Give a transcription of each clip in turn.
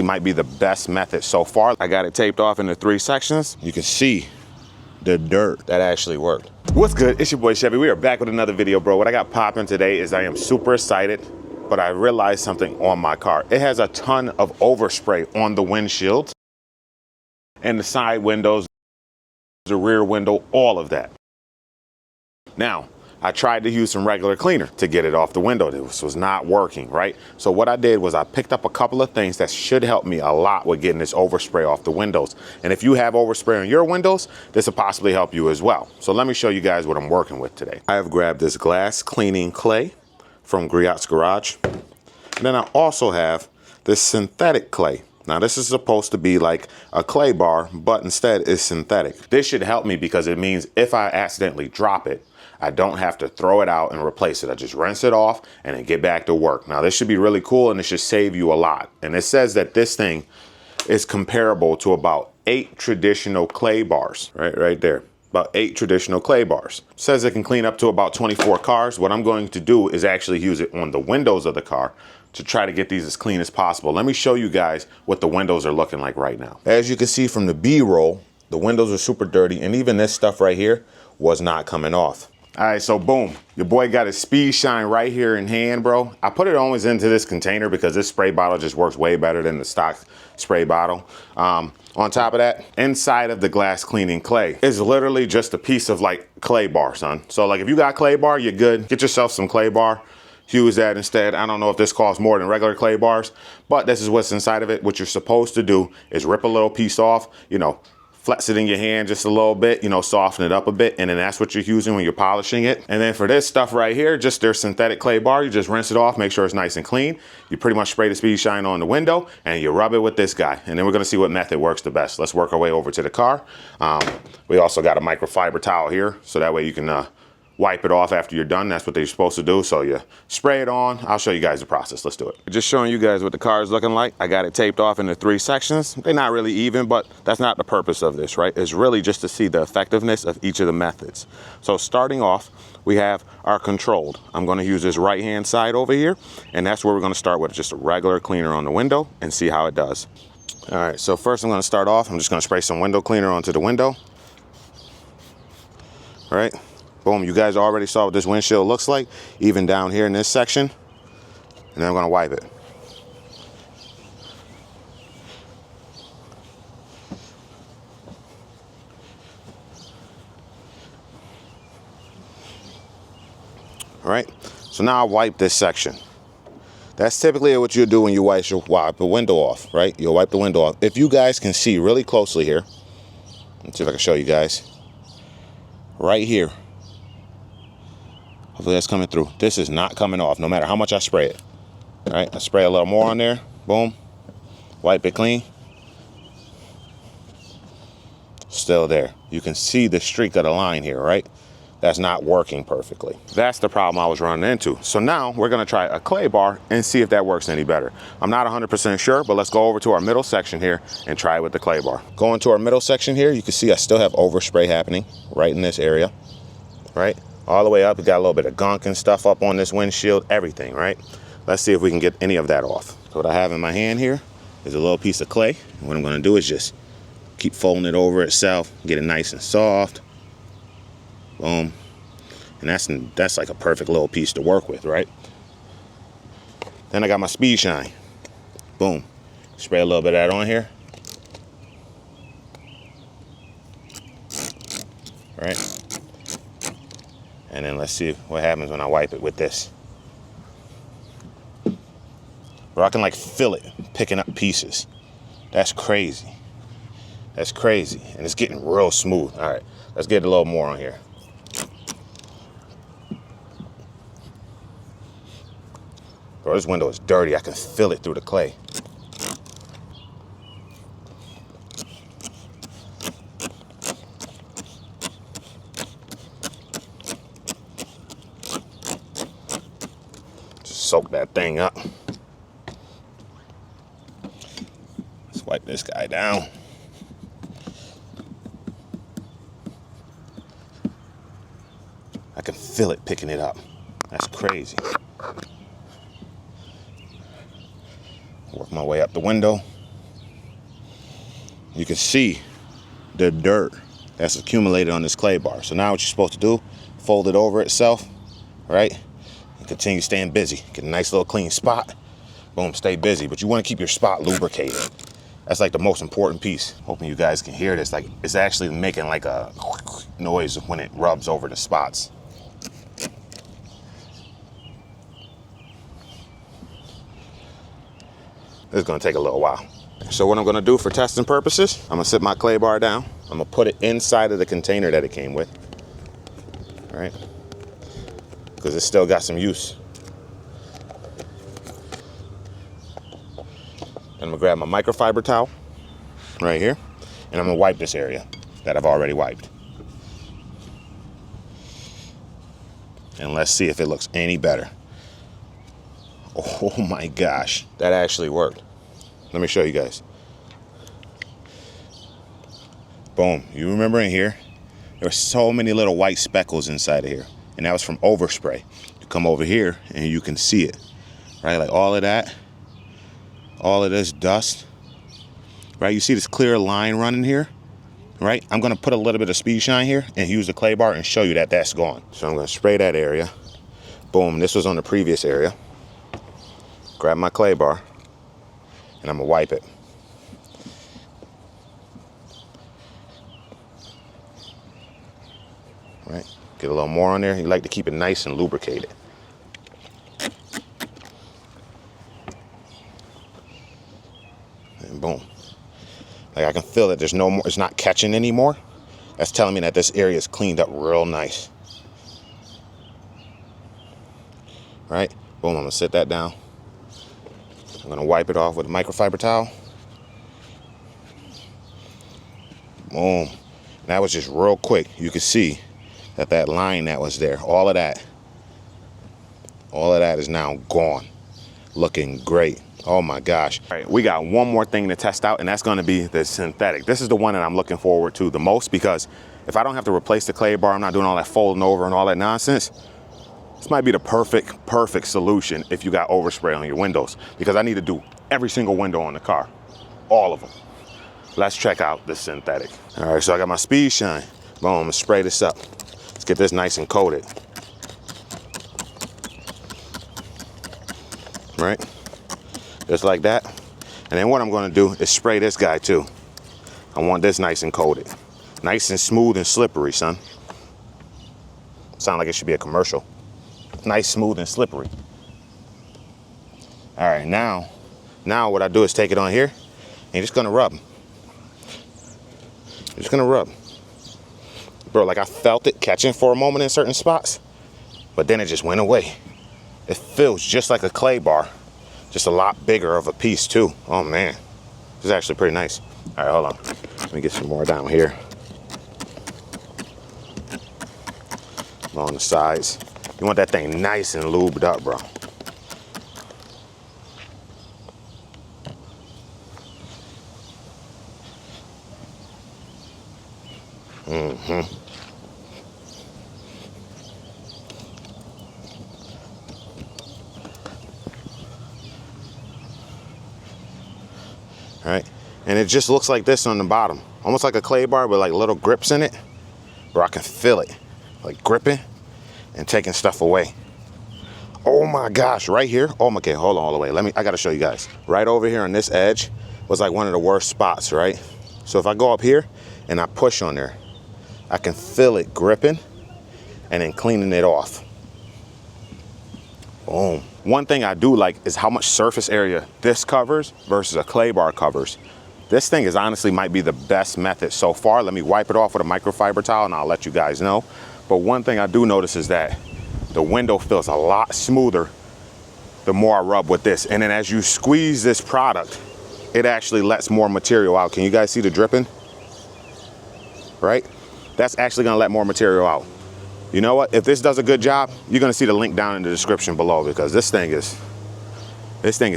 might be the best method so far. I got it taped off into 3 sections. You can see the dirt that actually worked. What's good? It's your boy Chevy. We are back with another video, bro. What I got popping today is I am super excited, but I realized something on my car. It has a ton of overspray on the windshield and the side windows, the rear window, all of that. Now, I tried to use some regular cleaner to get it off the window. This was not working, right? So what I did was I picked up a couple of things that should help me a lot with getting this overspray off the windows. And if you have overspray on your windows, this will possibly help you as well. So let me show you guys what I'm working with today. I have grabbed this glass cleaning clay from Griot's Garage. And then I also have this synthetic clay. Now this is supposed to be like a clay bar, but instead it's synthetic. This should help me because it means if I accidentally drop it, I don't have to throw it out and replace it. I just rinse it off and then get back to work. Now this should be really cool and it should save you a lot. And it says that this thing is comparable to about 8 traditional clay bars, right there. About 8 traditional clay bars. It says it can clean up to about 24 cars. What I'm going to do is actually use it on the windows of the car to try to get these as clean as possible. Let me show you guys what the windows are looking like right now. As you can see from the B-roll, the windows are super dirty and even this stuff right here was not coming off. All right, so boom, your boy got his speed shine right here in hand, bro. I put it always into this container because this spray bottle just works way better than the stock spray bottle. On top of that, inside of the glass cleaning clay is literally just a piece of like clay bar, son. So like if you got clay bar, you're good. Get yourself some clay bar. Use that instead. I don't know if this costs more than regular clay bars, but this is what's inside of it. What you're supposed to do is rip a little piece off, you know, flex it in your hand just a little bit, you know, soften it up a bit, and then that's what you're using when you're polishing it. And then for this stuff right here, just their synthetic clay bar, you just rinse it off, make sure it's nice and clean. You pretty much spray the speed shine on the window and you rub it with this guy. And then we're gonna see what method works the best. Let's work our way over to the car. We also got a microfiber towel here, so that way you can wipe it off after you're done. That's what they're supposed to do. So you spray it on. I'll show you guys the process. Let's do it. Just showing you guys what the car is looking like. I got it taped off into 3 sections. They're not really even, but that's not the purpose of this, right? It's really just to see the effectiveness of each of the methods. So starting off, we have our controlled. I'm going to use this right-hand side over here, and that's where we're going to start with just a regular cleaner on the window and see how it does. All right, so first I'm going to start off. I'm just going to spray some window cleaner onto the window. All right. Boom, you guys already saw what this windshield looks like, even down here in this section. And then I'm gonna wipe it. All right, so now I wipe this section. That's typically what you do when you wipe the window off, right? You'll wipe the window off. If you guys can see really closely here, let's see if I can show you guys. Right here. Hopefully that's coming through. This is not coming off, no matter how much I spray it. All right, I spray a little more on there. Boom. Wipe it clean. Still there. You can see the streak of the line here, right? That's not working perfectly. That's the problem I was running into. So now we're gonna try a clay bar and see if that works any better. I'm not 100% sure, but let's go over to our middle section here and try it with the clay bar. Going to our middle section here, you can see I still have overspray happening right in this area, right? All the way up, we got a little bit of gunk and stuff up on this windshield, everything, right? Let's see if we can get any of that off. So what I have in my hand here is a little piece of clay. And what I'm gonna do is just keep folding it over itself, get it nice and soft. Boom. And that's like a perfect little piece to work with, right? Then I got my speed shine. Boom. Spray a little bit of that on here. All right. And then let's see what happens when I wipe it with this. Bro, I can like feel it picking up pieces. That's crazy. That's crazy. And it's getting real smooth. All right, let's get a little more on here. Bro, this window is dirty. I can feel it through the clay. Soak that thing up. Let's wipe this guy down. I can feel it picking it up. That's crazy. Work my way up the window. You can see the dirt that's accumulated on this clay bar. So now what you're supposed to do, fold it over itself, right? And continue staying busy. Get a nice little clean spot. Boom, stay busy. But you want to keep your spot lubricated. That's like the most important piece. Hoping you guys can hear this. Like, it's actually making like a noise when it rubs over the spots. This is gonna take a little while. So what I'm gonna do for testing purposes, I'm gonna sit my clay bar down. I'm gonna put it inside of the container that it came with, all right? Because it's still got some use. And I'm gonna grab my microfiber towel right here, and I'm gonna wipe this area that I've already wiped. And let's see if it looks any better. Oh my gosh, that actually worked. Let me show you guys. Boom, you remember in here, there were so many little white speckles inside of here, and that was from Overspray. You come over here and you can see it, right? Like all of that, all of this dust, right? You see this clear line running here, right? I'm gonna put a little bit of speed shine here and use the clay bar and show you that that's gone. So I'm gonna spray that area. Boom, this was on the previous area. Grab my clay bar and I'm gonna wipe it. Right, get a little more on there. You like to keep it nice and lubricated. And boom. Like I can feel that there's no more, it's not catching anymore. That's telling me that this area is cleaned up real nice. Right, boom, I'm gonna sit that down. I'm gonna wipe it off with a microfiber towel. Boom. That was just real quick. You can see that that line that was there, all of that is now gone. Looking great. Oh my gosh. All right, we got one more thing to test out, and that's gonna be the synthetic. This is the one that I'm looking forward to the most, because if I don't have to replace the clay bar, I'm not doing all that folding over and all that nonsense. This might be the perfect solution if you got overspray on your windows, because I need to do every single window on the car, all of them. Let's check out the synthetic. All right, so I got my speed shine. Boom, I'm gonna spray this up. Let's get this nice and coated. Right, just like that. And then what I'm gonna do is spray this guy too. I want this nice and coated. Nice and smooth and slippery, son. Sound like it should be a commercial. Nice, smooth, and slippery. All right, now what I do is take it on here, and you're just gonna rub. You're just gonna rub. Bro, like I felt it catching for a moment in certain spots, but then it just went away. It feels just like a clay bar, just a lot bigger of a piece too. Oh man, this is actually pretty nice. All right, hold on. Let me get some more down here. Along the sides. You want that thing nice and lubed up, bro. All right, and it just looks like this on the bottom. Almost like a clay bar with like little grips in it, where I can feel it, like gripping and taking stuff away. Oh my gosh, right here. Oh my, okay, hold on all the way. I gotta show you guys. Right over here on this edge was like one of the worst spots, right? So if I go up here and I push on there, I can feel it gripping and then cleaning it off. Boom. One thing I do like is how much surface area this covers versus a clay bar covers. This thing is honestly might be the best method so far. Let me wipe it off with a microfiber towel and I'll let you guys know. But one thing I do notice is that the window feels a lot smoother the more I rub with this. And then as you squeeze this product, it actually lets more material out. Can you guys see the dripping? Right? That's actually gonna let more material out. You know what? If this does a good job, you're gonna see the link down in the description below, because this thing is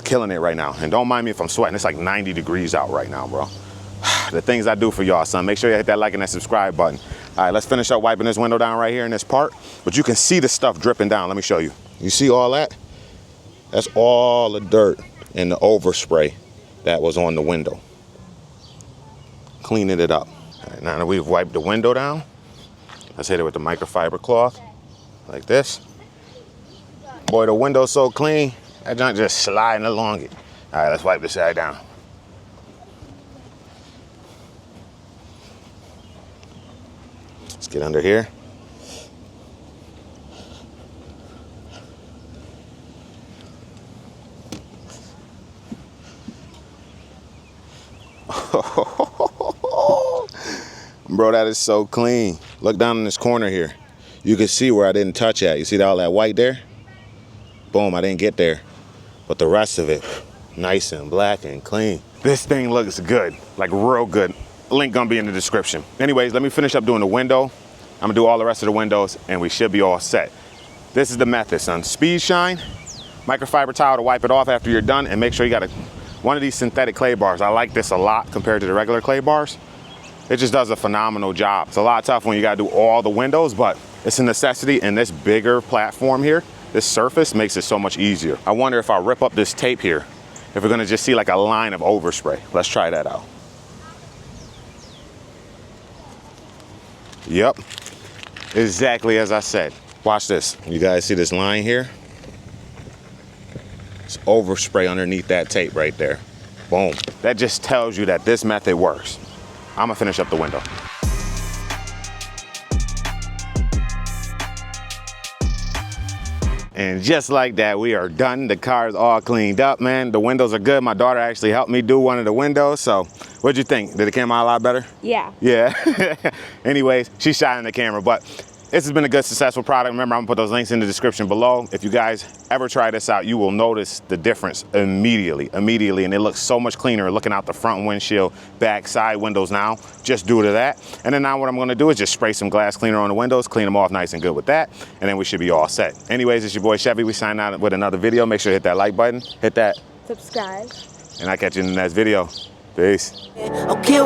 killing it right now. And don't mind me if I'm sweating. It's like 90 degrees out right now, bro. The things I do for y'all, son. Make sure you hit that like and that subscribe button. All right, let's finish up wiping this window down right here in this part. But you can see the stuff dripping down. Let me show you. You see all that? That's all the dirt and the overspray that was on the window. cleaning it up. All right, now that we've wiped the window down, let's hit it with the microfiber cloth, like this. Boy, the window's so clean, that junk just sliding along it. All right, let's wipe this side down. Let's get under here. Bro, that is so clean. Look down in this corner here. You can see where I didn't touch at. You see all that white there? Boom, I didn't get there. But the rest of it, nice and black and clean. This thing looks good, like real good. Link gonna be in the description. Anyways, let me finish up doing the window. I'm gonna do all the rest of the windows and we should be all set. This is the method, son. Speed shine, microfiber towel to wipe it off after you're done, and make sure you got one of these synthetic clay bars. I like this a lot compared to the regular clay bars. It just does a phenomenal job. It's a lot tough when you gotta do all the windows, but it's a necessity, and this bigger platform here, this surface makes it so much easier. I wonder if I rip up this tape here, if we're gonna just see like a line of overspray. Let's try that out. Yep, exactly as I said. Watch this. You guys see this line here? It's overspray underneath that tape right there. Boom. That just tells you that this method works. I'm gonna finish up the window. And just like that, we are done. The car is all cleaned up, man. The windows are good. My daughter actually helped me do one of the windows. So what'd you think? Did it come out a lot better? Yeah. Yeah. Anyways, she's shy in the camera, but this has been a good, successful product. Remember, I'm gonna put those links in the description below. If you guys ever try this out, you will notice the difference immediately, and it looks so much cleaner looking out the front windshield, back, side windows now, just due to that. And then now what I'm gonna do is just spray some glass cleaner on the windows, clean them off nice and good with that, and then we should be all set. Anyways, it's your boy Chevy. We sign out with another video. Make sure to hit that like button, hit that subscribe, and I'll catch you in the next video. Peace. okay.